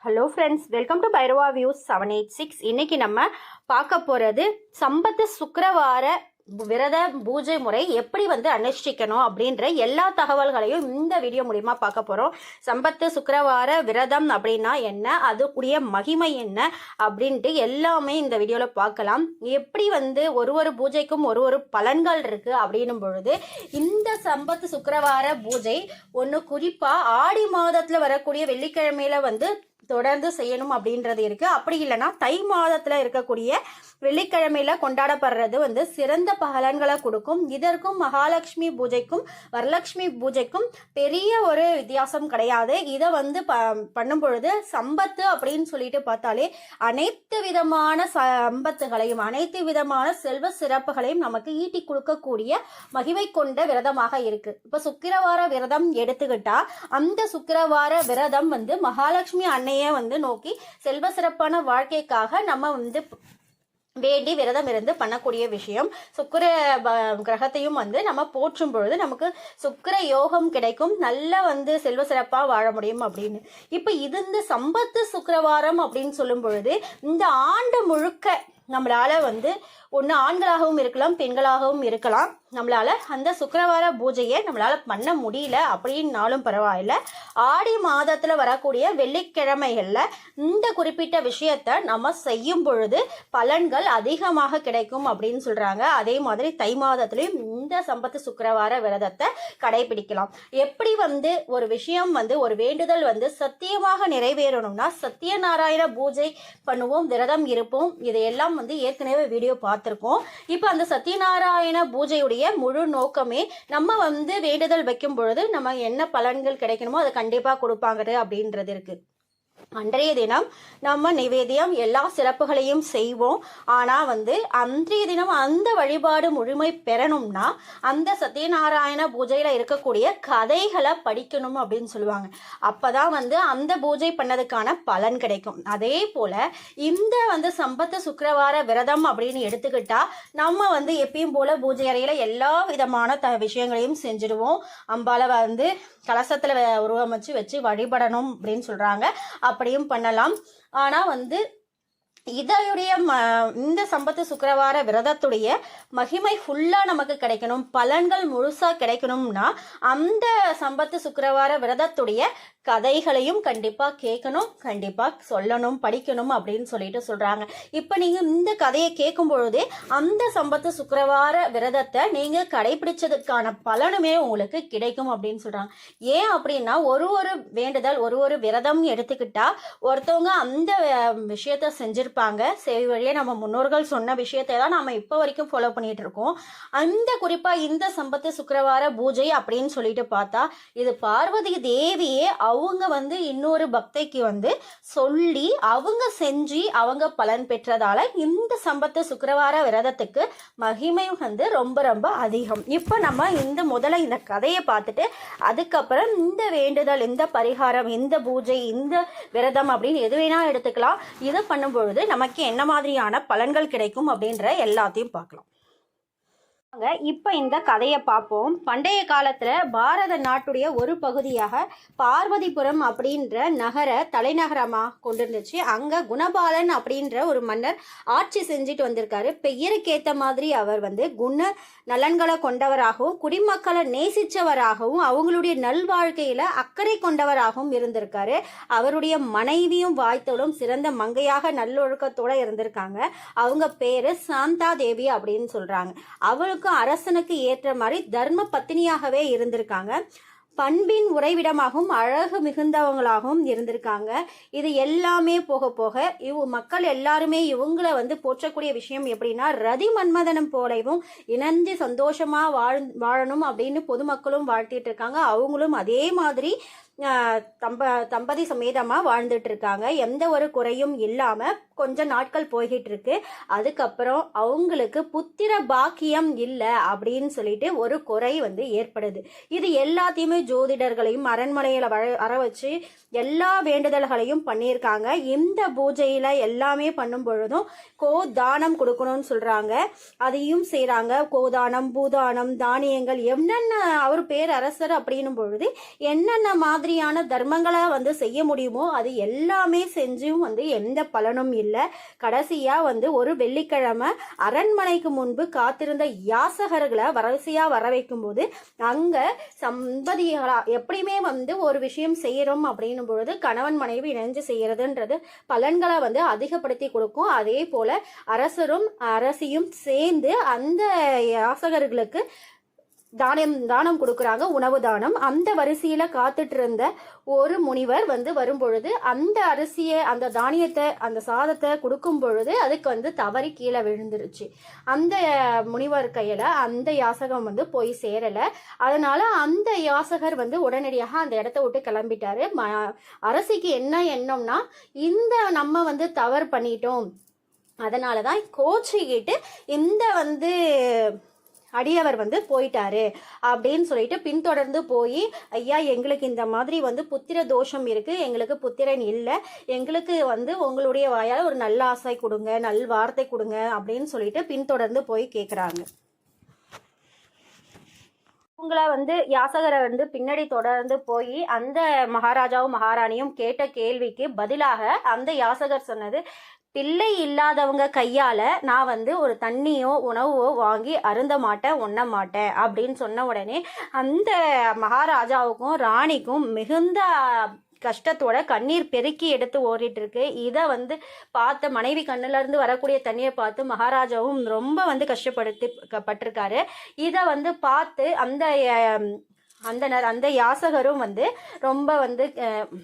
Hello friends, welcome to Bhairava views 786. இன்னைக்கு நம்ம பார்க்க போகிறது சம்பத்து சுக்கிரவார விரத பூஜை முறை எப்படி அனுஷ்டிக்கணும் அப்படின்ற எல்லா தகவல்களையும் இந்த வீடியோ மூலிமா பார்க்க போகிறோம். சம்பத்து சுக்கிரவார விரதம் அப்படின்னா என்ன, அதுக்குரிய மகிமை என்ன அப்படின்ட்டு எல்லாமே இந்த வீடியோவில் பார்க்கலாம். எப்படி ஒரு பூஜைக்கும் ஒரு பலன்கள் இருக்குது அப்படின்னும் பொழுது இந்த சம்பத்து சுக்கிரவார பூஜை ஒன்று குறிப்பாக ஆடி மாதத்தில் வரக்கூடிய வெள்ளிக்கிழமையில தொடர்ந்து செய்யணும் அப்படின்றது இருக்கு. அப்படி இல்லைன்னா தை மாதத்துல இருக்கக்கூடிய வெள்ளிக்கிழமையில கொண்டாடப்படுறது சிறந்த பலன்களை கொடுக்கும். இதற்கும் மகாலட்சுமி பூஜைக்கும் வரலட்சுமி பூஜைக்கும் பெரிய ஒரு வித்தியாசம் கிடையாது. இதை பண்ணும் பொழுது சம்பத்து அப்படின்னு சொல்லிட்டு பார்த்தாலே அனைத்து விதமான சம்பத்துகளையும் அனைத்து விதமான செல்வ சிறப்புகளையும் நமக்கு ஈட்டி கொடுக்கக்கூடிய மகிமை கொண்ட விரதமாக இருக்கு. இப்ப சுக்கிரவார விரதம் எடுத்துக்கிட்டா அந்த சுக்கிரவார விரதம் மகாலட்சுமி அன்னைய நோக்கி செல்வ சிறப்பான வாழ்க்கைக்காக நம்ம வேண்டி விரதம் இருந்து பண்ணக்கூடிய விஷயம். சுக்கிர கிரகத்தையும் நம்ம போற்றும் பொழுது நமக்கு சுக்கிர யோகம் கிடைக்கும், நல்ல செல்வ சிறப்பா வாழ முடியும் அப்படின்னு. இப்ப இந்த சம்பத்து சுக்கிரவாரம் அப்படின்னு சொல்லும் பொழுது இந்த ஆண்டு முழுக்க நம்மளால ஒன்று ஆண்களாகவும் இருக்கலாம் பெண்களாகவும் இருக்கலாம், நம்மளால அந்த சுக்கிரவார பூஜையை நம்மளால பண்ண முடியல அப்படின்னாலும் பரவாயில்ல. ஆடி மாதத்துல வரக்கூடிய வெள்ளிக்கிழமைகள்ல இந்த குறிப்பிட்ட விஷயத்த நம்ம செய்யும் பொழுது பலன்கள் அதிகமாக கிடைக்கும் அப்படின்னு சொல்றாங்க. அதே மாதிரி தை மாதத்திலையும் இந்த சம்பத்து சுக்கிரவார விரதத்தை கடைபிடிக்கலாம். எப்படி ஒரு விஷயம் ஒரு வேண்டுதல் சத்தியமாக நிறைவேறணும்னா சத்தியநாராயண பூஜை பண்ணுவோம், விரதம் இருப்போம். இதையெல்லாம் ஏற்கனவே வீடியோ பார்த்திருக்கோம். இப்ப அந்த சத்தியநாராயண பூஜையுடைய முழு நோக்கமே நம்ம வேண்டுதல் வைக்கும் பொழுது நம்ம என்ன பலன்கள் கிடைக்கணுமோ அதை கண்டிப்பா கொடுப்பாங்க அப்படின்றது இருக்கு. அன்றைய தினம் நம்ம நிவேதியம் எல்லா சிறப்புகளையும் செய்வோம். ஆனா அன்றைய தினம் அந்த வழிபாடு முழுமை பெறணும்னா அந்த சத்தியநாராயண பூஜையில இருக்கக்கூடிய கதைகளை படிக்கணும் அப்படின்னு சொல்லுவாங்க. அப்பதான் அந்த பூஜை பண்ணதுக்கான பலன் கிடைக்கும். அதே போல இந்த சம்பத்து சுக்கிரவார விரதம் அப்படின்னு எடுத்துக்கிட்டா நம்ம எப்பயும் போல பூஜை அறையில எல்லா விதமான விஷயங்களையும் செஞ்சிடுவோம். அம்பால கலசத்துல உருவமைச்சு வச்சு வழிபடணும் அப்படின்னு சொல்றாங்க. அப்படியும் பண்ணலாம். ஆனா இதையுடைய இந்த சம்பத்து சுக்கிரவார விரதத்துடைய மகிமை ஃபுல்லா நமக்கு கிடைக்கணும், பலன்கள் முழுசா கிடைக்கணும்னா அந்த சம்பத்து சுக்கிரவார விரதத்துடைய கதைகளையும் கண்டிப்பா கேட்கணும், கண்டிப்பா சொல்லணும், படிக்கணும் அப்படின்னு சொல்லிட்டு சொல்றாங்க. இப்ப நீங்க இந்த கதையை கேட்கும் பொழுதே அந்த சம்பத்து சுக்கிரவார விரதத்தை நீங்க கடைபிடிச்சதுக்கான பலனுமே உங்களுக்கு கிடைக்கும் அப்படின்னு சொல்றாங்க. ஏன் அப்படின்னா ஒரு வேண்டுதல் ஒரு விரதம் எடுத்துக்கிட்டா ஒருத்தவங்க அந்த விஷயத்த செஞ்சிருப்பாங்க. செவி வழியா நம்ம முன்னோர்கள் சொன்ன விஷயத்தை தான் நம்ம இப்ப வரைக்கும் ஃபாலோ பண்ணிட்டு இருக்கோம். அந்த குறிப்பா இந்த சம்பத்து சுக்கிரவார பூஜை அப்படின்னு சொல்லிட்டு பார்த்தா இது பார்வதி தேவியே அவங்க இன்னொரு பக்தைக்கு சொல்லி அவங்க செஞ்சு அவங்க பலன் பெற்றதால இந்த சம்பத்து சுக்கிரவார விரதத்துக்கு மகிமை ரொம்ப ரொம்ப அதிகம். இப்ப நம்ம முதல்ல இந்த கதையை பார்த்துட்டு அதுக்கப்புறம் இந்த வேண்டுதல், இந்த பரிகாரம், இந்த பூஜை, இந்த விரதம் அப்படின்னு எது வேணா எடுத்துக்கலாம். இதை பண்ணும் பொழுது நமக்கு என்ன மாதிரியான பலன்கள் கிடைக்கும் அப்படின்ற எல்லாத்தையும் பார்க்கலாம். இப்ப இந்த கதையை பார்ப்போம். பண்டைய காலத்துல பாரத நாட்டுடைய ஒரு பகுதியாக பார்வதிபுரம் அப்படின்ற நகர தலைநகரமா கொண்டிருந்துச்சு. அங்க குணபாலன் அப்படின்ற ஒரு மன்னர் ஆட்சி செஞ்சுட்டு வந்திருக்காரு. பெயருக்கேத்த மாதிரி அவர் குண நலன்களை கொண்டவராகவும் குடிமக்களை நேசிச்சவராகவும் அவங்களுடைய நல்வாழ்க்கையில அக்கறை கொண்டவராகவும் இருந்திருக்காரு. அவருடைய மனைவியும் வாய்த்தவளும் சிறந்த மங்கையாக நல்லொழுக்கத்தோட இருந்திருக்காங்க. அவங்க பேரு சாந்தா தேவி அப்படின்னு சொல்றாங்க. அவளுக்கு அரசனுக்கு ஏற்ற மாதிரி தர்ம பத்தினியாகவே இருந்திருக்காங்க. பண்பின் உறைவிடமாகவும் அழகு மிகுந்தவங்களாகவும் இருந்திருக்காங்க. இது எல்லாமே போக போக மக்கள் எல்லாருமே இவங்களை போற்றக்கூடிய விஷயம் எப்படின்னா ரதி மன்மதனம் போலவும் இணைந்து சந்தோஷமா வாழணும் அப்படின்னு பொதுமக்களும் வாழ்த்திட்டு இருக்காங்க. அவங்களும் அதே மாதிரி தம்பதி சமேதமா வாழ்ந்துட்டு இருக்காங்க. எந்த ஒரு குறையும் இல்லாம கொஞ்ச நாட்கள் போய்கிட்டு இருக்கு. அதுக்கப்புறம் அவங்களுக்கு புத்திர பாக்கியம் இல்லை அப்படின்னு சொல்லிட்டு ஒரு குறை ஏற்படுது. இது எல்லாத்தையுமே ஜோதிடர்களையும் அரண்மனையில வர வச்சு எல்லா வேண்டுதல்களையும் பண்ணியிருக்காங்க. இந்த பூஜையில எல்லாமே பண்ணும் பொழுதும் கோதானம் கொடுக்கணும்னு சொல்றாங்க. அதையும் செய்யறாங்க. கோதானம், பூதானம், தானியங்கள், என்னென்ன அவர் பேரரசர் அப்படின்னும் பொழுது என்னென்ன மாதிரி மாதிரியான தர்மங்களை வந்து செய்ய முடியுமோ அது எல்லாமே செஞ்சும் வந்து எந்த பலனும் இல்லை. கடைசியாக வந்து ஒரு வெள்ளிக்கிழமை அரண்மனைக்கு முன்பு காத்திருந்த யாசகர்களை வரிசையாக வர வைக்கும்போது அங்கே சம்பதிகளா எப்படியுமே வந்து ஒரு விஷயம் செய்கிறோம் அப்படின்னும் பொழுது கணவன் மனைவி இணைஞ்சு செய்கிறதுன்றது பலன்களை வந்து அதிகப்படுத்தி கொடுக்கும். அதே போல் அரசரும் அரசியும் சேர்ந்து அந்த யாசகர்களுக்கு தானம் கொடுக்குறாங்க, உணவு தானம். அந்த வரிசையில காத்துட்டு இருந்த ஒரு முனிவர் வந்து வரும்பொழுது அந்த அரிசியை அந்த தானியத்தை அந்த சாதத்தை கொடுக்கும் பொழுது அதுக்கு வந்து தவறி கீழே விழுந்துருச்சு. அந்த முனிவர் கையில அந்த யாசகம் வந்து போய் சேரல. அதனால அந்த யாசகர் வந்து உடனடியாக அந்த இடத்த விட்டு கிளம்பிட்டாரு. அரசிக்கு என்ன எண்ணம்னா, இந்த நம்ம வந்து தவறு பண்ணிட்டோம், அதனாலதான் கோச்சிக்கிட்டு இந்த வந்து அடியவர் வந்து போயிட்டாரு அப்படின்னு சொல்லிட்டு பின்தொடர்ந்து போய், ஐயா எங்களுக்கு இந்த மாதிரி வந்து புத்திர தோஷம் இருக்கு, எங்களுக்கு புத்திரன் இல்லை, எங்களுக்கு வந்து உங்களுடைய வாயால் ஒரு நல்ல ஆசை கொடுங்க, நல் வார்த்தை கொடுங்க அப்படின்னு சொல்லிட்டு பின்தொடர்ந்து போய் கேட்குறாங்க. உங்களை வந்து யாசகரை வந்து பின்னாடி தொடர்ந்து போய் அந்த மகாராஜாவும் மகாராணியும் கேட்ட கேள்விக்கு பதிலாக அந்த யாசகர் சொன்னது, பிள்ளை இல்லாதவங்க கையால் நான் வந்து ஒரு தண்ணியோ உணவோ வாங்கி அருந்த மாட்டேன், உண்ண மாட்டேன் அப்படின்னு சொன்ன உடனே அந்த மகாராஜாவுக்கும் ராணிக்கும் மிகுந்த கஷ்டத்தோட கண்ணீர் பெருக்கி எடுத்து ஓடிட்டு இருக்கு. இதை வந்து பார்த்த மனைவி கண்ணுல இருந்து வரக்கூடிய தண்ணியை பார்த்து மகாராஜாவும் ரொம்ப வந்து கஷ்டப்பட்டிருக்காரு. இதை வந்து பார்த்து அந்த யாசகரும் வந்து ரொம்ப வந்து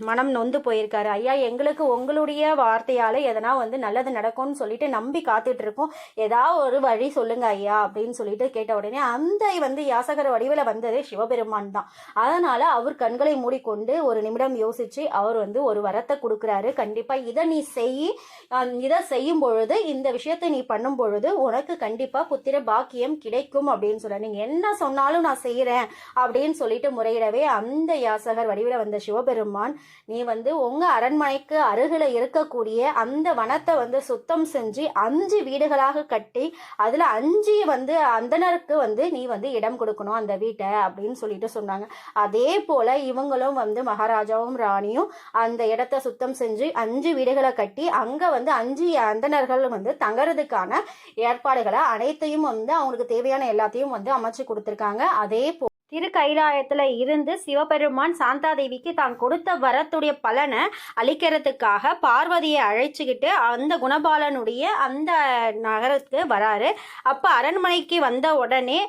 மனம் நொந்து போயிருக்காரு. ஐயா எங்களுக்கு உங்களுடைய வார்த்தையால் எதனா வந்து நல்லது நடக்கும்னு சொல்லிட்டு நம்பி காத்துட்டு இருக்கோம், ஏதாவது ஒரு வழி சொல்லுங்க ஐயா அப்படின்னு சொல்லிட்டு கேட்ட உடனே அந்த வந்து யாசகர் வடிவில் வந்தது சிவபெருமான் தான். அதனால அவர் கண்களை மூடிக்கொண்டு ஒரு நிமிடம் யோசிச்சு அவர் வந்து ஒரு வரத்தை கொடுக்குறாரு. கண்டிப்பா இதை நீ இதை செய்யும் பொழுது, இந்த விஷயத்தை நீ பண்ணும் பொழுது உனக்கு கண்டிப்பா புத்திர பாக்கியம் கிடைக்கும் அப்படின்னு சொல்ல, நீங்க என்ன சொன்னாலும் நான் செய்யறேன் அப்படின்னு சொல்லிட்டு முறையிடவே அந்த யாசகர் வடிவில் வந்த சிவபெருமான், நீ வந்து உங்க அரண்மனைக்கு அருகில இருக்கக்கூடிய அந்த வனத்தை வந்து சுத்தம் செஞ்சு 5 வீடுகளாக கட்டி அதுல 5 வந்து அந்தனருக்கு வந்து நீ வந்து இடம் கொடுக்கணும் அந்த வீட்டை அப்படின்னு சொல்லிட்டு சொன்னாங்க. அதே போல இவங்களும் வந்து மகாராஜாவும் ராணியும் அந்த இடத்தை சுத்தம் செஞ்சு 5 வீடுகளை கட்டி அங்க வந்து 5 அந்தனர்கள் வந்து தங்கறதுக்கான ஏற்பாடுகளை அனைத்தையும் வந்து அவங்களுக்கு தேவையான எல்லாத்தையும் வந்து அமைச்சு கொடுத்துருக்காங்க. அதே போல திருக்கைலாயத்தில் இருந்து சிவபெருமான் சாந்தாதேவிக்கு தான் கொடுத்த வரத்துடைய பலனை அளிக்கிறதுக்காக பார்வதியை அழைச்சிக்கிட்டு அந்த குணபாலனுடைய அந்த நகரத்துக்கு வராரு. அப்போ அரண்மனைக்கு வந்த உடனே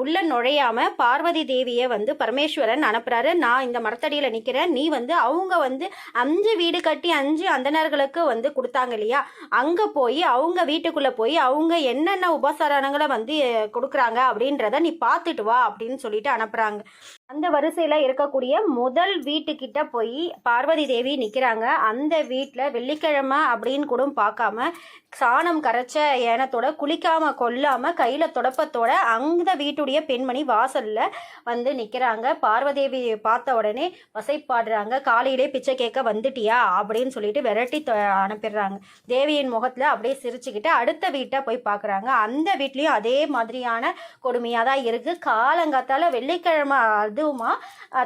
உள்ள நுழையாம பார்வதி தேவியை வந்து பரமேஸ்வரன் அனுப்புறாரு. நான் இந்த மரத்தடியில் நிற்கிறேன், நீ வந்து அவங்க வந்து 5 வீடு கட்டி 5 அந்தணர்களுக்கு வந்து கொடுத்தாங்க இல்லையா, அங்கே போய் அவங்க வீட்டுக்குள்ளே போய் அவங்க என்னென்ன உபசாரணங்களை வந்து கொடுக்குறாங்க அப்படின்றத நீ பார்த்துட்டு வா அப்படின்னு சொல்லிட்டு அனுப்புறாங்க. அந்த வரிசையில இருக்கக்கூடிய முதல் வீட்டுக்கிட்ட போய் பார்வதி தேவி நிக்கிறாங்க. அந்த வீட்டில் வெள்ளிக்கிழமை அப்படின்னு கூட பார்க்காம சாணம் கரைச்ச ஏனத்தோட குளிக்காம கொல்லாம கையில தொடப்பத்தோட அந்த வீட்டுடைய பெண்மணி வாசல்ல வந்து நிக்கிறாங்க. பார்வதேவி பார்த்த உடனே வசைப்பாடுறாங்க, காலையிலே பிச்சை கேட்க வந்துட்டியா அப்படின்னு சொல்லிட்டு விரட்டி அனுப்பிடுறாங்க. தேவியின் முகத்துல அப்படியே சிரிச்சுக்கிட்டு அடுத்த வீட்டை போய் பார்க்குறாங்க. அந்த வீட்லயும் அதே மாதிரியான கொடுமையாக தான் இருக்கு. காலங்காத்தால வெள்ளிக்கிழமை அதுவுமா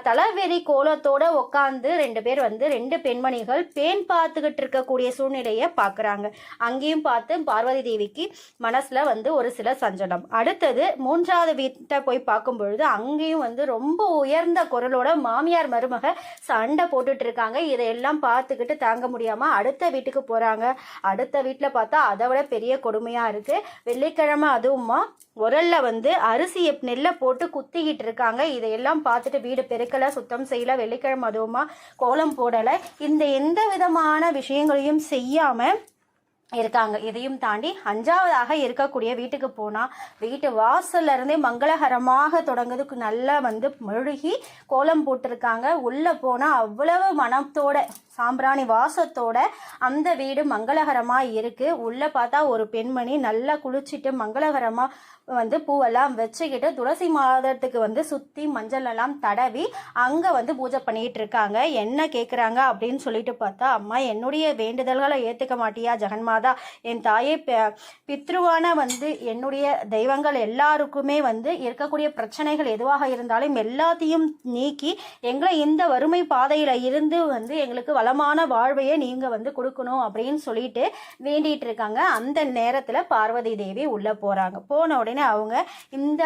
தலைவெறி கோலத்தோட உட்காந்து 2 பேர் வந்து 2 பெண்மணிகள் பேன் பார்த்துக்கிட்டு இருக்கக்கூடிய சூழ்நிலையை பார்க்குறாங்க. அங்கேயும் பார்த்து பார்வதி தேவிக்கு மனசுல வந்து ஒரு சில சஞ்சலம். அடுத்தது 3வது வீட்டை போய் பார்க்கும் பொழுது அங்கேயும் வந்து ரொம்ப உயர்ந்த குரலோட மாமியார் மருமக சண்டை போட்டுட்டு இருக்காங்க. இதையெல்லாம் பார்த்துக்கிட்டு தாங்க முடியாம அடுத்த வீட்டுக்கு போறாங்க. அடுத்த வீட்டுல பார்த்தா அதை விட பெரிய கொடுமையா இருக்கு. வெள்ளிக்கிழமை அதுவுமா உரல்ல வந்து அரிசி நெல்லை போட்டு குத்திக்கிட்டு இருக்காங்க. இதையெல்லாம் பார்த்துட்டு வீடு பெருக்கல, சுத்தம் செய்யல, வெள்ளிக்கிழமை அதுவுமா கோலம் போடலை, இந்த எந்த விதமான விஷயங்களையும் செய்யாம இருக்காங்க. இதையும் தாண்டி 5வதாக இருக்கக்கூடிய வீட்டுக்கு போனால் வீட்டு வாசல்ல இருந்தே மங்களகரமாக தொடங்குறதுக்கு நல்லா வந்து மெழுகி கோலம் போட்டிருக்காங்க. உள்ளே போனால் அவ்வளவு மனத்தோட சாம்பிராணி வாசத்தோட அந்த வீடு மங்களகரமாக இருக்குது. உள்ளே பார்த்தா ஒரு பெண்மணி நல்லா குளிச்சுட்டு மங்களகரமாக வந்து பூவெல்லாம் வச்சுக்கிட்டு துளசி மாதத்துக்கு வந்து சுற்றி மஞ்சள் எல்லாம் தடவி அங்கே வந்து பூஜை பண்ணிகிட்டு இருக்காங்க. என்ன கேட்குறாங்க அப்படின்னு சொல்லிட்டு பார்த்தா, அம்மா என்னுடைய வேண்டுதல்களை ஏற்றுக்க மாட்டியா ஜெகன்மாதா மாதா, என் தாயே, பித்ருவான வந்து என்னுடைய தெய்வங்கள் எல்லாருக்குமே வந்து இருக்கக்கூடிய பிரச்சனைகள் எதுவாக இருந்தாலும் எல்லாத்தையும் நீக்கி எங்களை இந்த வறுமை பாதையில் இருந்து வந்து எங்களுக்கு வளமான வாழ்வையே நீங்கள் வந்து கொடுக்கணும் அப்படின்னு சொல்லிட்டு வேண்டிகிட்டு இருக்காங்க. அந்த நேரத்தில் பார்வதி தேவி உள்ளே போகிறாங்க. போன உடனே அவங்க இந்த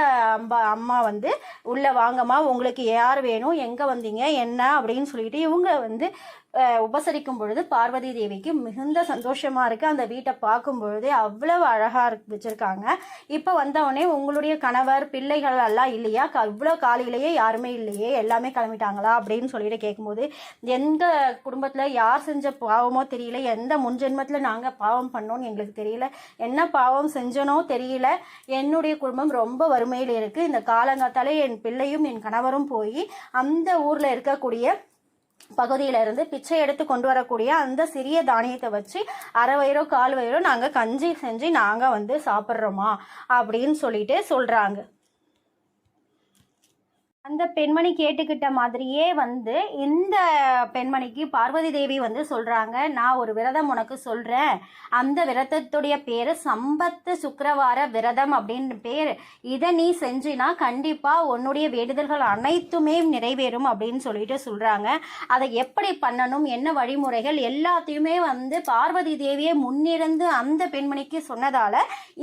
அம்மா வந்து உள்ளே வாங்கம்மா, உங்களுக்கு யார் வேணும், எங்கே வந்தீங்க, என்ன அப்படின்னு சொல்லிட்டு இவங்க வந்து உபசரிக்கும் பொழுது பார்வதி தேவிக்கு மிகுந்த சந்தோஷமாக இருக்குது. அந்த வீட்டை பார்க்கும் பொழுதே அவ்வளவு அழகாக வச்சுருக்காங்க. இப்போ வந்தவொடனே உங்களுடைய கணவர் பிள்ளைகள் எல்லாம் இல்லையா, இவ்வளோ காலையிலேயே யாருமே இல்லையே, எல்லாமே கிளம்பிட்டாங்களா அப்படின்னு சொல்லிட்டு கேட்கும்போது, எந்த குடும்பத்தில் யார் செஞ்ச பாவமோ தெரியல, எந்த முன்ஜென்மத்தில் நாங்கள் பாவம் பண்ணோன்னு எங்களுக்கு தெரியல, என்ன பாவம் செஞ்சனோ தெரியல, என்னுடைய குடும்பம் ரொம்ப வறுமையில் இருக்குது, இந்த காலங்காத்தாலே என் பிள்ளையும் என் கணவரும் போய் அந்த ஊரில் இருக்கக்கூடிய பகுதியில இருந்து பிச்சை எடுத்து கொண்டு வரக்கூடிய அந்த சிறிய தானியத்தை வச்சு அரை வயிறோ கால் வயிறோ நாங்கள் கஞ்சி செஞ்சு நாங்கள் வந்து சாப்பிட்றோமா அப்படின்னு சொல்லிட்டு சொல்கிறாங்க. அந்த பெண்மணி கேட்டுக்கிட்ட மாதிரியே வந்து இந்த பெண்மணிக்கு பார்வதி தேவி வந்து சொல்கிறாங்க, நான் ஒரு விரதம் உனக்கு சொல்கிறேன், அந்த விரதத்துடைய பேர் சம்பத்து சுக்கிரவார விரதம் அப்படின்னு பேர், இதை நீ செஞ்சினா கண்டிப்பாக உன்னுடைய வேண்டுதல்கள் அனைத்துமே நிறைவேறும் அப்படின்னு சொல்லிட்டு சொல்கிறாங்க. அதை எப்படி பண்ணணும், என்ன வழிமுறைகள் எல்லாத்தையுமே வந்து பார்வதி தேவியை முன்னிருந்து அந்த பெண்மணிக்கு சொன்னதால்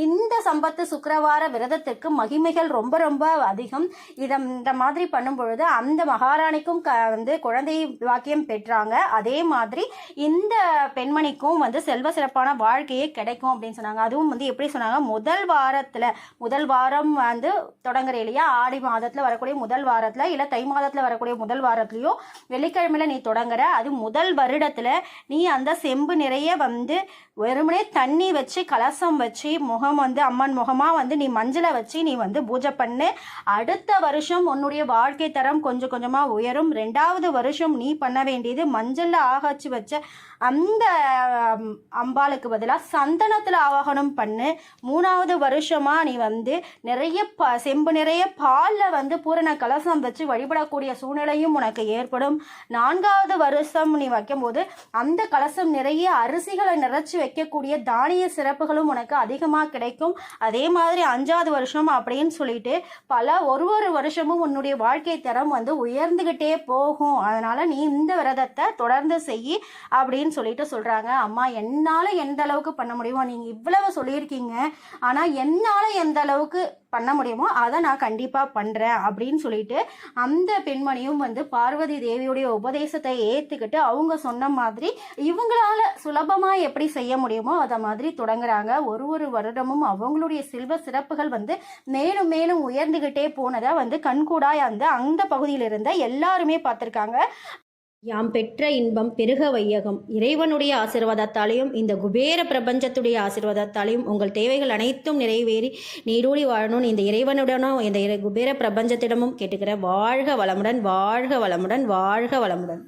இந்த சம்பத்து சுக்கிரவார விரதத்திற்கு மகிமைகள் ரொம்ப ரொம்ப அதிகம். இந்த மாதிரி பண்ணும் பொழுது அந்த மகாராணிக்கும் வந்து குழந்தை வாக்கியம் பெற்றாங்க. அதே மாதிரி இந்த பெண்மணிக்கும் வந்து செல்வ சிறப்பான வாழ்க்கையே கிடைக்கும் அப்படின்னு சொன்னாங்க. அதுவும் வந்து எப்படி சொன்னாங்க, முதல் வாரம் வந்து தொடங்குற இல்லையா, ஆடி மாதத்துல வரக்கூடிய முதல் வாரத்துல இல்ல தை மாதத்துல வரக்கூடிய முதல் வாரத்திலயோ வெள்ளிக்கிழமையில நீ தொடங்குற, அது முதல் வருடத்துல நீ அந்த செம்பு நிறைய வந்து வெறுமனே தண்ணி வச்சு கலசம் வச்சு முகம் வந்து அம்மன் முகமா வந்து நீ மஞ்சளை வச்சு நீ வந்து பூஜை பண்ணு. அடுத்த வருஷம் உன்னுடைய வாழ்க்கை தரம் கொஞ்சம் கொஞ்சமாக உயரும். 2வது வருஷம் நீ பண்ண வேண்டியது மஞ்சளில் ஆகாச்சு வச்ச அந்த அம்பாளுக்கு பதிலாக சந்தனத்தில் ஆவாகனம் பண்ணு. 3வது வருஷமாக நீ வந்து நிறைய செம்பு நிறைய பாலில் வந்து பூரண கலசம் வச்சு வழிபடக்கூடிய சூழ்நிலையும் உனக்கு ஏற்படும். 4வது வருஷம் நீ வைக்கும்போது அந்த கலசம் நிறைய அரிசிகளை நிறைச்சி வைக்கக்கூடிய தானிய சிறப்புகளும் உனக்கு அதிகமாக கிடைக்கும். அதே மாதிரி 5வது வருஷம் அப்படின்னு சொல்லிட்டு ஒரு வருஷமும் உன்னுடைய வாழ்க்கை தரம் வந்து உயர்ந்துகிட்டே போகும். அதனால நீ இந்த விரதத்தை தொடர்ந்து செய் அப்படின்னு சொல்லிட்டு சொல்றாங்க. அம்மா, என்னால எந்த அளவுக்கு பண்ண முடியுமோ, நீங்க இவ்வளவு சொல்லியிருக்கீங்க, ஆனா என்னால எந்த அளவுக்கு பண்ண முடியுமோ அதை நான் கண்டிப்பா பண்றேன் அப்படின்னு சொல்லிட்டு அந்த பெண்மணியும் வந்து பார்வதி தேவியுடைய உபதேசத்தை ஏத்துக்கிட்டு அவங்க சொன்ன மாதிரி இவங்களால சுலபமா எப்படி செய்ய முடியுமோ அதை மாதிரி தொடங்குறாங்க. ஒரு வருடமும் அவங்களுடைய செல்வ சிறப்புகள் வந்து மேலும் மேலும் உயர்ந்துகிட்டே போனதை வந்து கண்கூடாய் அந்த பகுதியில் இருந்த எல்லாருமே பார்த்திருக்காங்க. யாம் பெற்ற இன்பம் பெருக வையகம். இறைவனுடைய ஆசீர்வாதத்தாலையும் இந்த குபேர பிரபஞ்சத்துடைய ஆசீர்வாதத்தாலையும் உங்கள் தேவைகள் அனைத்தும் நிறைவேறி நீடூழி வாழணும்னு இந்த இறைவனுடனும் இந்த குபேர பிரபஞ்சத்திடமும் கேட்டுக்கிற. வாழ்க வளமுடன், வாழ்க வளமுடன், வாழ்க வளமுடன்.